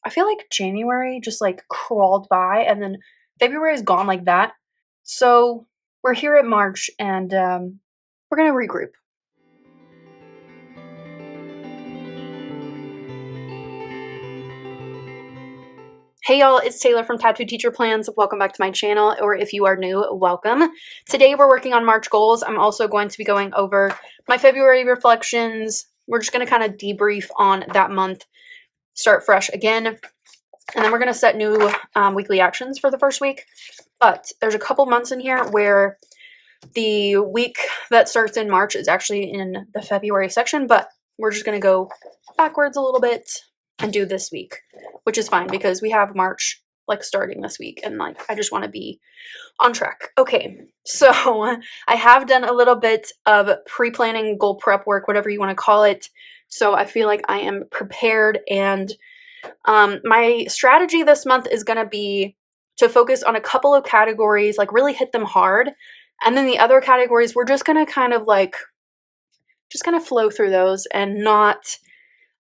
I feel like January just like crawled by and then February is gone like that. So we're here at March and we're going to regroup. Hey y'all, it's Taylor from Tattooed Teacher Plans. Welcome back to my channel, or if you are new, welcome. Today we're working on March goals. I'm also going to be going over my February reflections. We're just going to kind of debrief on that month, start fresh again, and then we're going to set new weekly actions for the first week. But there's a couple months in here where the week that starts in March is actually in the February section, but we're just going to go backwards a little bit and do this week, which is fine because we have March like starting this week and like I just want to be on track. Okay, so I have done a little bit of pre-planning, goal prep work, whatever you want to call it. So I feel like I am prepared, and my strategy this month is going to be to focus on a couple of categories, like really hit them hard. And then the other categories, we're just going to kind of like, just kind of flow through those and not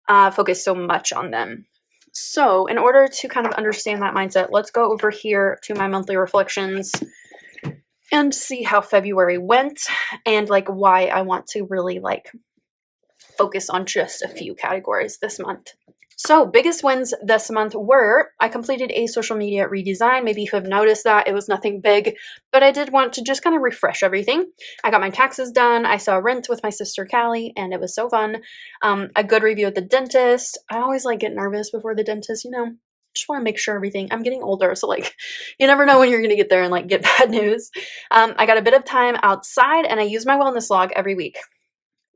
focus so much on them. So in order to kind of understand that mindset, let's go over here to my monthly reflections and see how February went and like why I want to really like focus on just a few categories this month. So biggest wins this month were I completed a social media redesign. Maybe you have noticed that. It was nothing big, but I did want to just kind of refresh everything. I got my taxes done. I saw Rent with my sister Callie, and it was so fun. A good review at the dentist. I always like get nervous before the dentist, you know. Just want to make sure everything. I'm getting older, so like you never know when you're gonna get there and like get bad news. I got a bit of time outside, and I use my wellness log every week.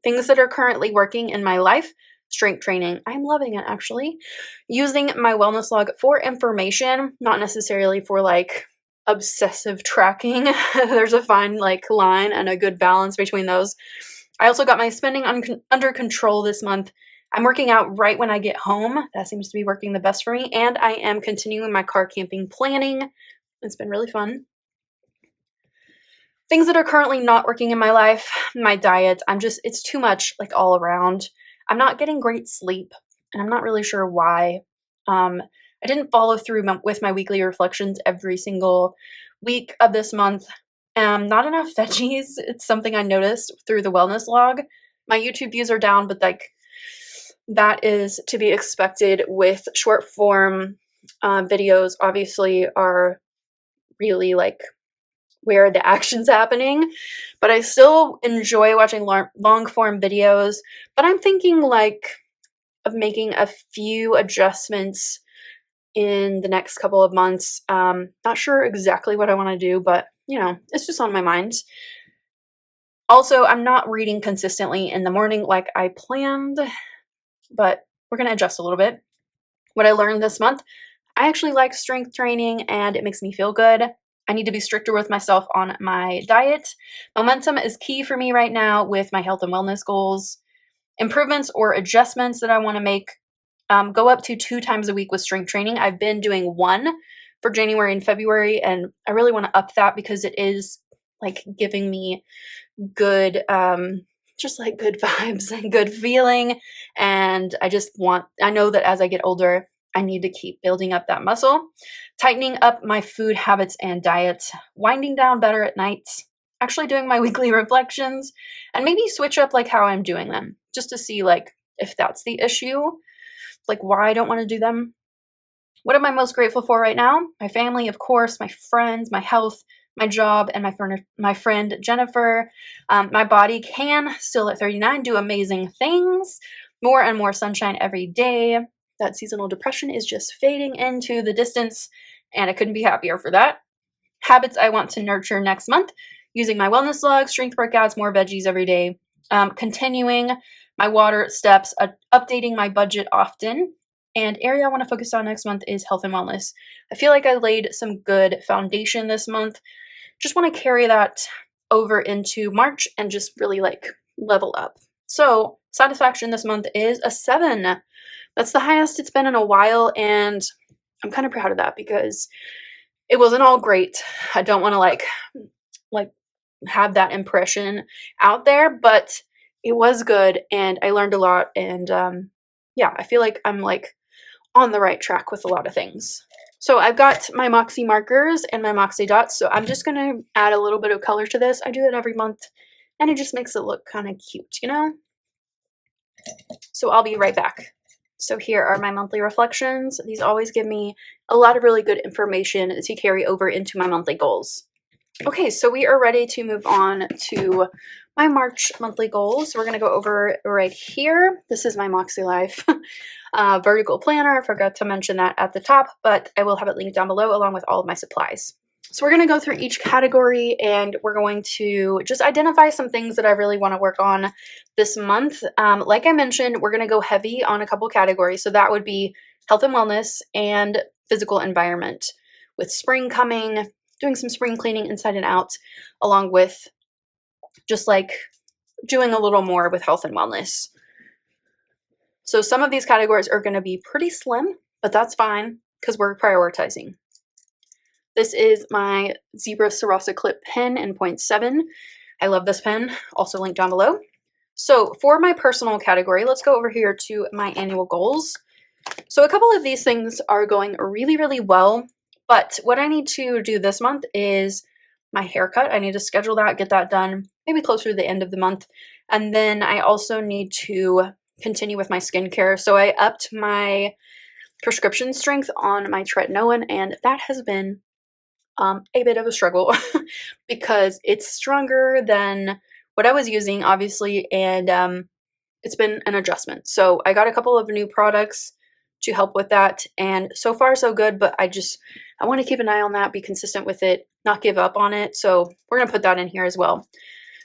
Things that are currently working in my life. Strength training. I'm loving it, actually. Using my wellness log for information, not necessarily for like obsessive tracking. There's a fine like line and a good balance between those. I also got my spending under control this month. I'm working out right when I get home. That seems to be working the best for me. And I am continuing my car camping planning. It's been really fun. Things that are currently not working in my life, my diet. It's too much like all around. I'm not getting great sleep, and I'm not really sure why. I didn't follow through with my weekly reflections every single week of this month. Not enough veggies. It's something I noticed through the wellness log. My YouTube views are down, but like that is to be expected with short form videos. Obviously, are really like where the action's happening, but I still enjoy watching long form videos. But I'm thinking like of making a few adjustments in the next couple of months. Not sure exactly what I want to do, but you know, it's just on my mind. Also, I'm not reading consistently in the morning like I planned, but we're going to adjust a little bit. What I learned this month, I actually like strength training and it makes me feel good. I need to be stricter with myself on my diet. Momentum is key for me right now with my health and wellness goals. Improvements or adjustments that I want to make, go up to 2 times a week with strength training. I've been doing 1 for January and February, and I really want to up that because it is like giving me good, just like good vibes and good feeling. And I know that as I get older, I need to keep building up that muscle, tightening up my food habits and diet, winding down better at night, actually doing my weekly reflections, and maybe switch up like how I'm doing them just to see like if that's the issue, like why I don't want to do them. What am I most grateful for right now? My family, of course, my friends, my health, my job, and my friend Jennifer. My body can still at 39 do amazing things. More and more sunshine every day. That seasonal depression is just fading into the distance, and I couldn't be happier for that. Habits I want to nurture next month, using my wellness log, strength workouts, more veggies every day, continuing my water steps, updating my budget often, and area I want to focus on next month is health and wellness. I feel like I laid some good foundation this month. Just want to carry that over into March and just really like level up. So satisfaction this month is a 7. That's the highest it's been in a while, and I'm kind of proud of that because it wasn't all great. I don't want to like have that impression out there, but it was good and I learned a lot, and yeah, I feel like I'm like on the right track with a lot of things. So I've got my Moxie markers and my Moxie dots, so I'm just going to add a little bit of color to this. I do it every month, and it just makes it look kind of cute, you know? So I'll be right back. So here are my monthly reflections. These always give me a lot of really good information to carry over into my monthly goals. Okay, so we are ready to move on to my March monthly goals. We're going to go over right here. This is my Moxie Life vertical planner. I forgot to mention that at the top, but I will have it linked down below along with all of my supplies. So we're going to go through each category, and we're going to just identify some things that I really want to work on this month. Like I mentioned, we're going to go heavy on a couple categories. So that would be health and wellness and physical environment. With spring coming, doing some spring cleaning inside and out, along with just like doing a little more with health and wellness. So some of these categories are going to be pretty slim, but that's fine because we're prioritizing. This is my Zebra Sarasa Clip pen in 0.7. I love this pen, also linked down below. So for my personal category, let's go over here to my annual goals. So a couple of these things are going really, really well, but what I need to do this month is my haircut. I need to schedule that, get that done, maybe closer to the end of the month. And then I also need to continue with my skincare. So I upped my prescription strength on my tretinoin, and that has been a bit of a struggle because it's stronger than what I was using, obviously, and it's been an adjustment. So I got a couple of new products to help with that, and so far so good, but I want to keep an eye on that, be consistent with it, not give up on it. So we're going to put that in here as well.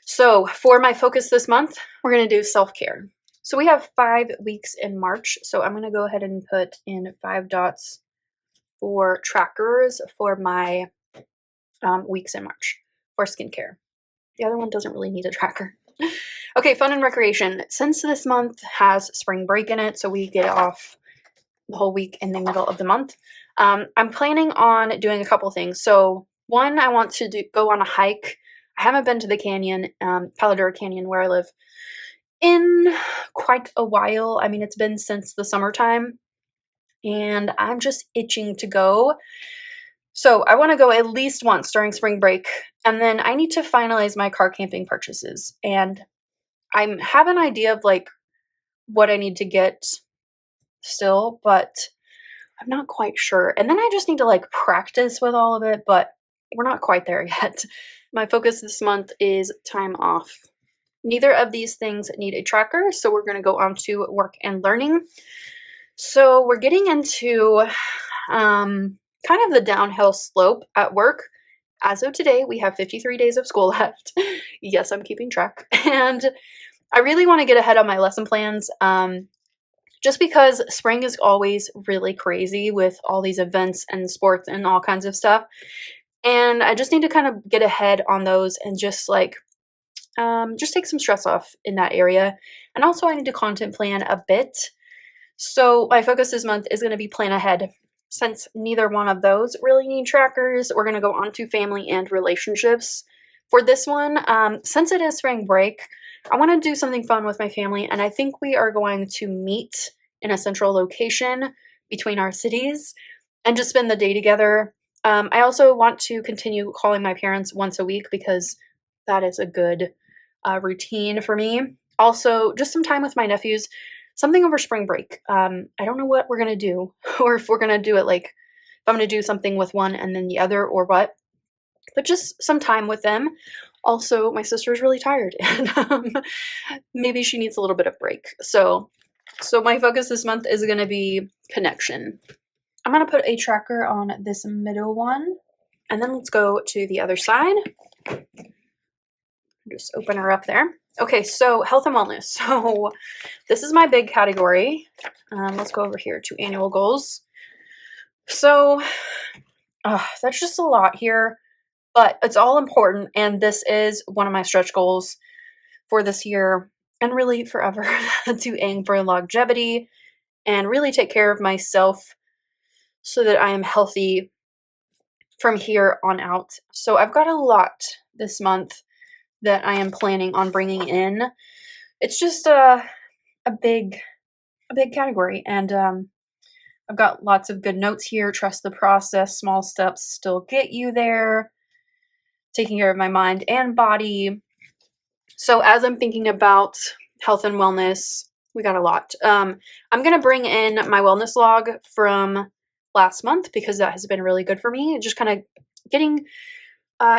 So for my focus this month, we're going to do self-care. So we have 5 weeks in March, so I'm going to go ahead and put in 5 dots for trackers for my weeks in March for skincare. The other one doesn't really need a tracker. Okay, fun and recreation. Since this month has spring break in it, so we get off the whole week in the middle of the month, I'm planning on doing a couple things. So one, I want to go on a hike. I haven't been to the canyon, Paladura Canyon, where I live, in quite a while. I mean, it's been since the summertime, and I'm just itching to go. So I want to go at least once during spring break, and then I need to finalize my car camping purchases. And I have an idea of like what I need to get still, but I'm not quite sure. And then I just need to like practice with all of it, but we're not quite there yet. My focus this month is time off. Neither of these things need a tracker, so we're going to go on to work and learning. So we're getting into kind of the downhill slope at work. As of today, we have 53 days of school left. Yes, I'm keeping track. And I really want to get ahead on my lesson plans, just because spring is always really crazy with all these events and sports and all kinds of stuff. And I just need to kind of get ahead on those and just take some stress off in that area. And also I need to content plan a bit. So my focus this month is going to be plan ahead. Since neither one of those really need trackers, we're going to go on to family and relationships. For this one, since it is spring break, I want to do something fun with my family, and I think we are going to meet in a central location between our cities and just spend the day together. I also want to continue calling my parents once a week because that is a good routine for me. Also, just some time with my nephews. Something over spring break. I don't know what we're going to do, or if we're going to do it like, if I'm going to do something with one and then the other or what, but just some time with them. Also, my sister is really tired and maybe she needs a little bit of break. So my focus this month is going to be connection. I'm going to put a tracker on this middle one, and then let's go to the other side. Just open her up there. Okay, so health and wellness. So this is my big category. Let's go over here to annual goals. So that's just a lot here, but it's all important. And this is one of my stretch goals for this year and really forever to aim for longevity and really take care of myself so that I am healthy from here on out. So I've got a lot this month that I am planning on bringing in. It's just a big category, and I've got lots of good notes here. Trust the process. Small steps still get you there. Taking care of my mind and body. So as I'm thinking about health and wellness, we got a lot. I'm going to bring in my wellness log from last month because that has been really good for me. Just kind of getting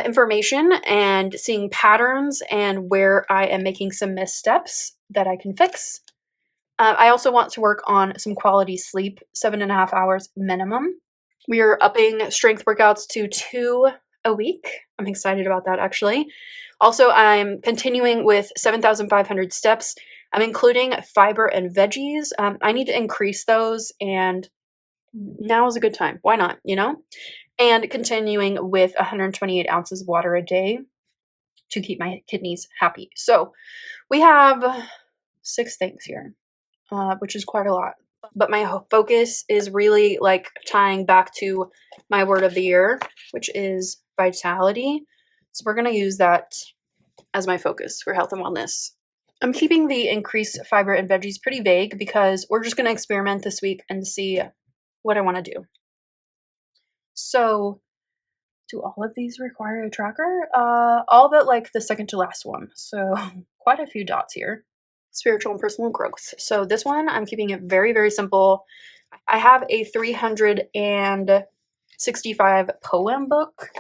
information and seeing patterns and where I am making some missteps that I can fix. I also want to work on some quality sleep, 7.5 hours minimum. We are upping strength workouts to 2 a week. I'm excited about that, actually. Also, I'm continuing with 7,500 steps. I'm including fiber and veggies. I need to increase those, and now is a good time. Why not, you know? And continuing with 128 ounces of water a day to keep my kidneys happy. So we have 6 things here, which is quite a lot. But my focus is really like tying back to my word of the year, which is vitality. So we're going to use that as my focus for health and wellness. I'm keeping the increased fiber and veggies pretty vague because we're just going to experiment this week and see what I want to do. So do all of these require a tracker? All but like the second to last one. So quite a few dots here. Spiritual and personal growth. So this one, I'm keeping it very, very simple. I have a 365 poem book.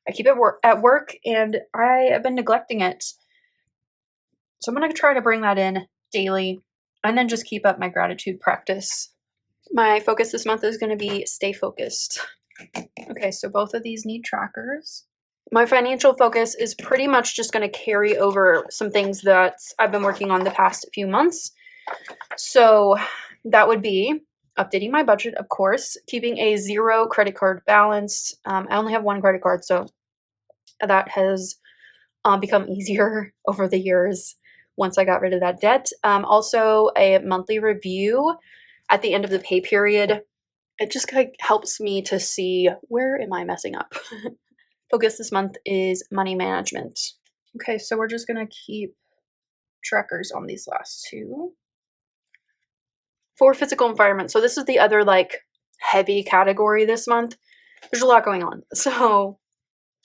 I keep it at work and I have been neglecting it. So I'm going to try to bring that in daily and then just keep up my gratitude practice. My focus this month is going to be stay focused. Okay, so both of these need trackers. My financial focus is pretty much just going to carry over some things that I've been working on the past few months. So that would be updating my budget, of course, keeping a 0 credit card balance. I only have 1 credit card, so that has become easier over the years once I got rid of that debt. Also, a monthly review at the end of the pay period. It just kind of helps me to see where am I messing up. Focus this month is money management. Okay, so we're just going to keep trackers on these last 2. For physical environment, so this is the other like heavy category this month. There's a lot going on. So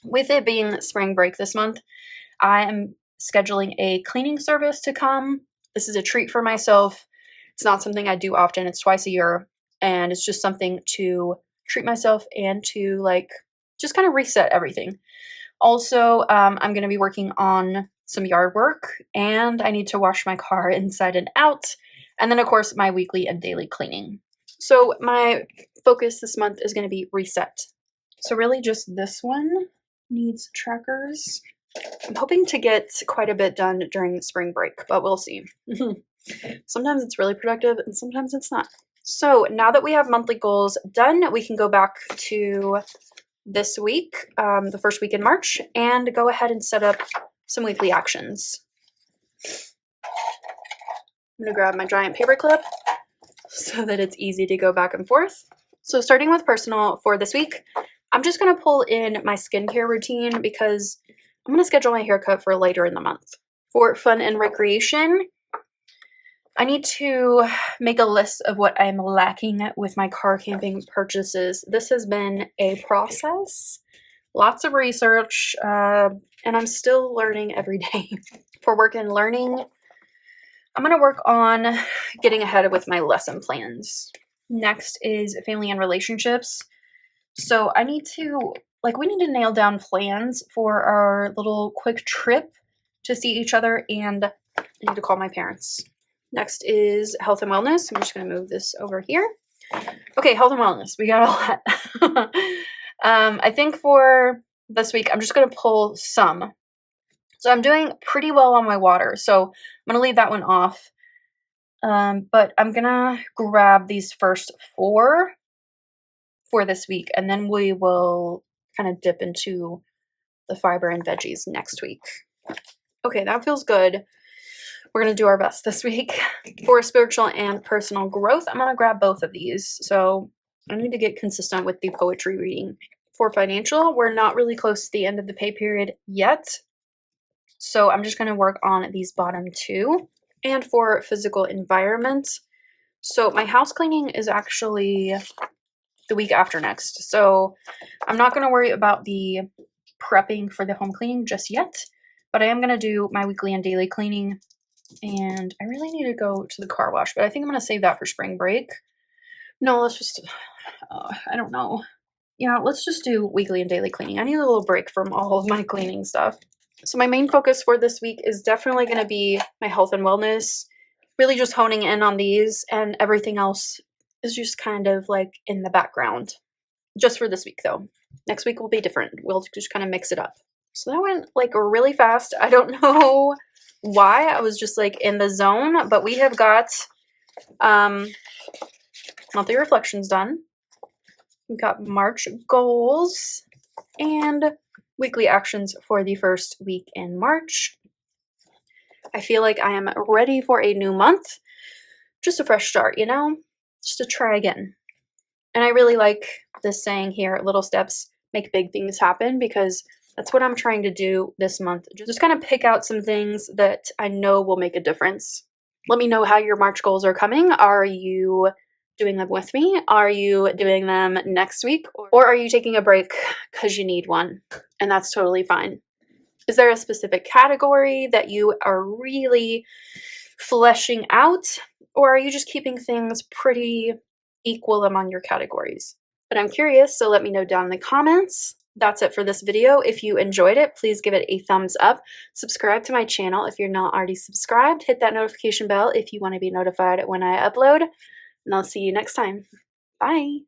with it being spring break this month, I am scheduling a cleaning service to come. This is a treat for myself. It's not something I do often. It's twice a year. And it's just something to treat myself and to like just kind of reset everything. Also, I'm going to be working on some yard work and I need to wash my car inside and out. And then, of course, my weekly and daily cleaning. So my focus this month is going to be reset. So really just this one needs trackers. I'm hoping to get quite a bit done during spring break, but we'll see. Sometimes it's really productive and sometimes it's not. So now that we have monthly goals done, we can go back to this week, the first week in March, and go ahead and set up some weekly actions. I'm going to grab my giant paper clip so that it's easy to go back and forth. So starting with personal for this week, I'm just going to pull in my skincare routine because I'm going to schedule my haircut for later in the month. For fun and recreation, I need to make a list of what I'm lacking with my car camping purchases. This has been a process, lots of research, and I'm still learning every day. For work and learning, I'm going to work on getting ahead with my lesson plans. Next is family and relationships. So I need to, we need to nail down plans for our little quick trip to see each other, and I need to call my parents. Next is health and wellness. I'm just going to move this over here. Okay, health and wellness. We got a lot. I think for this week, I'm just going to pull some. So I'm doing pretty well on my water, so I'm going to leave that one off. But I'm going to grab these first 4 for this week, and then we will kind of dip into the fiber and veggies next week. Okay, that feels good. We're going to do our best this week. For spiritual and personal growth, I'm going to grab both of these. So I need to get consistent with the poetry reading. For financial, we're not really close to the end of the pay period yet. So I'm just going to work on these bottom 2. And for physical environment, So my house cleaning is actually the week after next. So I'm not going to worry about the prepping for the home cleaning just yet, but I am going to do my weekly and daily cleaning. And I really need to go to the car wash, but I think I'm going to save that for spring break. No, let's just, I don't know. Yeah, let's just do weekly and daily cleaning. I need a little break from all of my cleaning stuff. So my main focus for this week is definitely going to be my health and wellness, really just honing in on these, and everything else is just kind of like in the background. Just for this week though. Next week will be different. We'll just kind of mix it up. So that went like really fast. I don't know why. I was just like in the zone, but we have got monthly reflections done. We've got March goals and weekly actions for the first week in March. I feel like I am ready for a new month. Just a fresh start, you know? Just to try again. And I really like this saying here, little steps make big things happen, because that's what I'm trying to do this month. Just kind of pick out some things that I know will make a difference. Let me know how your March goals are coming. Are you doing them with me? Are you doing them next week? Or are you taking a break because you need one? And that's totally fine. Is there a specific category that you are really fleshing out? Or are you just keeping things pretty equal among your categories? But I'm curious, so let me know down in the comments. That's it for this video. If you enjoyed it, please give it a thumbs up. Subscribe to my channel if you're not already subscribed. Hit that notification bell if you want to be notified when I upload. And I'll see you next time. Bye.